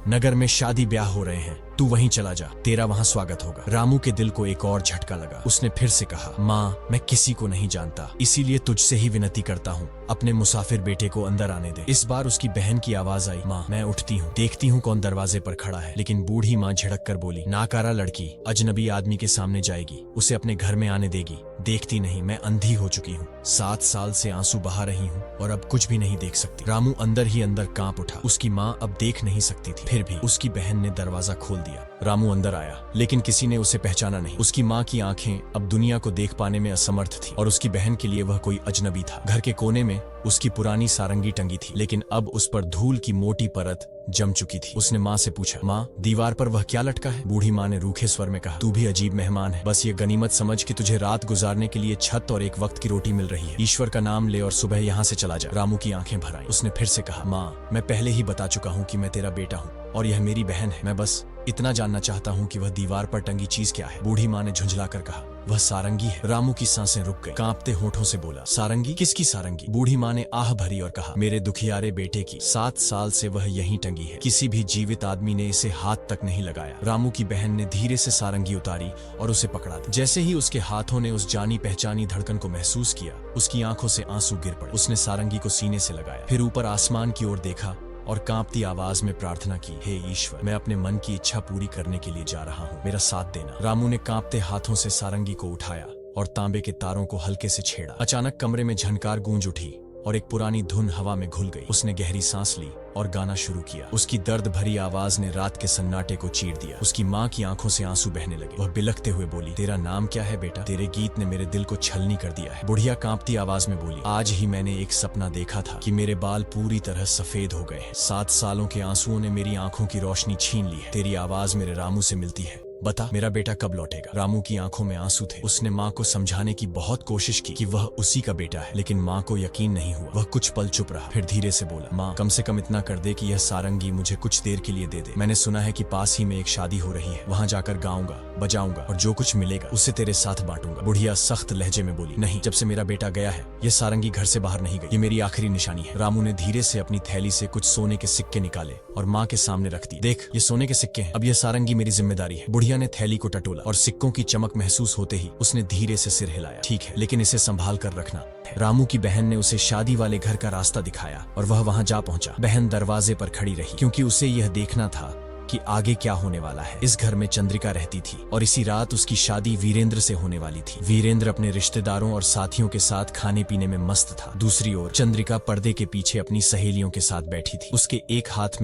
नगर में शादी ब्याह हो रहे हैं, तू वहीं चला जा, तेरा वहाँ स्वागत होगा। रामू के दिल को एक और झटका लगा। उसने फिर से कहा, माँ मैं किसी को नहीं जानता, इसीलिए तुझसे ही विनती करता हूँ, अपने मुसाफिर बेटे को अंदर आने दे। इस बार उसकी बहन की आवाज आई, माँ मैं उठती हूँ, देखती हूँ कौन दरवाजे पर खड़ा है। लेकिन बूढ़ी माँ झिड़क कर बोली, नाकारा लड़की अजनबी आदमी के सामने जाएगी, उसे अपने घर में आने देगी। देखती नहीं, मैं अंधी हो चुकी हूँ, 7 साल से आंसू बहा रही हूँ और अब कुछ भी नहीं देख सकती। रामू अंदर ही अंदर कांप उठा। उसकी माँ अब देख नहीं सकती थी, फिर भी उसकी बहन ने दरवाजा खोल दिया। रामू अंदर आया, लेकिन किसी ने उसे पहचाना नहीं। उसकी माँ की आंखें अब दुनिया को देख पाने में असमर्थ थी और उसकी बहन के लिए वह कोई अजनबी था। घर के कोने में उसकी पुरानी सारंगी टंगी थी, लेकिन अब उस पर धूल की मोटी परत जम चुकी थी। उसने माँ से पूछा, माँ दीवार पर वह क्या लटका है? बूढ़ी माँ ने रूखे स्वर में कहा, तू भी अजीब मेहमान है, बस ये गनीमत समझ कि तुझे रात गुजारने के लिए छत और एक वक्त की रोटी मिल रही है। ईश्वर का नाम ले और सुबह यहाँ से चला जा। रामू की आंखें भर आईं। उसने फिर से कहा, माँ मैं पहले ही बता चुका हूँ कि मैं तेरा बेटा हूँ और यह मेरी बहन है, मैं बस इतना जानना चाहता हूँ कि वह दीवार पर टंगी चीज क्या है। बूढ़ी माँ ने झुंझलाकर कहा, वह सारंगी है। रामू की सांसें रुक गई, कांपते होठों से बोला, सारंगी? किसकी सारंगी? बूढ़ी माँ ने आह भरी और कहा, मेरे दुखियारे बेटे की। 7 साल से वह यहीं टंगी है, किसी भी जीवित आदमी ने इसे हाथ तक नहीं लगाया। रामू की बहन ने धीरे से सारंगी उतारी और उसे पकड़ा दी। जैसे ही उसके हाथों ने उस जानी पहचानी धड़कन को महसूस किया, उसकी आंखों से आंसू गिर पड़े। उसने सारंगी को सीने से लगाया, फिर ऊपर आसमान की ओर देखा और कांपती आवाज में प्रार्थना की, हे ईश्वर, मैं अपने मन की इच्छा पूरी करने के लिए जा रहा हूँ, मेरा साथ देना। रामू ने कांपते हाथों से सारंगी को उठाया और तांबे के तारों को हल्के से छेड़ा। अचानक कमरे में झनकार गूंज उठी और एक पुरानी धुन हवा में घुल गई। उसने गहरी सांस ली और गाना शुरू किया। उसकी दर्द भरी आवाज ने रात के सन्नाटे को चीर दिया। उसकी माँ की आंखों से आंसू बहने लगे। वह बिलखते हुए बोली, तेरा नाम क्या है बेटा? तेरे गीत ने मेरे दिल को छलनी कर दिया है। बुढ़िया कांपती आवाज में बोली, आज ही मैंने एक सपना देखा था कि मेरे बाल पूरी तरह सफेद हो गए हैं। 7 सालों के आंसुओं ने मेरी आंखों की रोशनी छीन ली है। तेरी आवाज मेरे रामू से मिलती है, बता मेरा बेटा कब लौटेगा? रामू की आंखों में आंसू थे। उसने माँ को समझाने की बहुत कोशिश की कि वह उसी का बेटा है, लेकिन माँ को यकीन नहीं हुआ। वह कुछ पल चुप रहा, फिर धीरे से बोला, माँ कम से कम इतना कर दे कि यह सारंगी मुझे कुछ देर के लिए दे दे। मैंने सुना है कि पास ही में एक शादी हो रही है, वहाँ जाकर गाऊंगा बजाऊंगा और जो कुछ मिलेगा उसे तेरे साथ बांटूंगा। बुढ़िया सख्त लहजे में बोली, नहीं, जब से मेरा बेटा गया है यह सारंगी घर से बाहर नहीं गई, ये मेरी आखिरी निशानी है। रामू ने धीरे से अपनी थैली से कुछ सोने के सिक्के निकाले और माँ के सामने रख दिए। देख, ये सोने के सिक्के हैं, अब यह सारंगी मेरी जिम्मेदारी है। बुढ़िया ने थैली को टटोला और सिक्कों की चमक महसूस होते ही उसने धीरे से सिर हिलाया। ठीक है, लेकिन इसे संभाल कर रखना। रामू की बहन ने उसे शादी वाले घर का रास्ता दिखाया और वह वहां जा पहुंचा। बहन दरवाजे पर खड़ी रही, क्योंकि उसे यह देखना था कि आगे क्या होने वाला है। इस घर में चंद्रिका रहती थी और इसी रात उसकी शादी वीरेंद्र से होने वाली थी। वीरेंद्र अपने रिश्तेदारों और साथियों के साथ खाने पीने में मस्त था। दूसरी ओर चंद्रिका पर्दे के पीछे अपनी सहेलियों के साथ बैठी थी। उसके एक हाथ में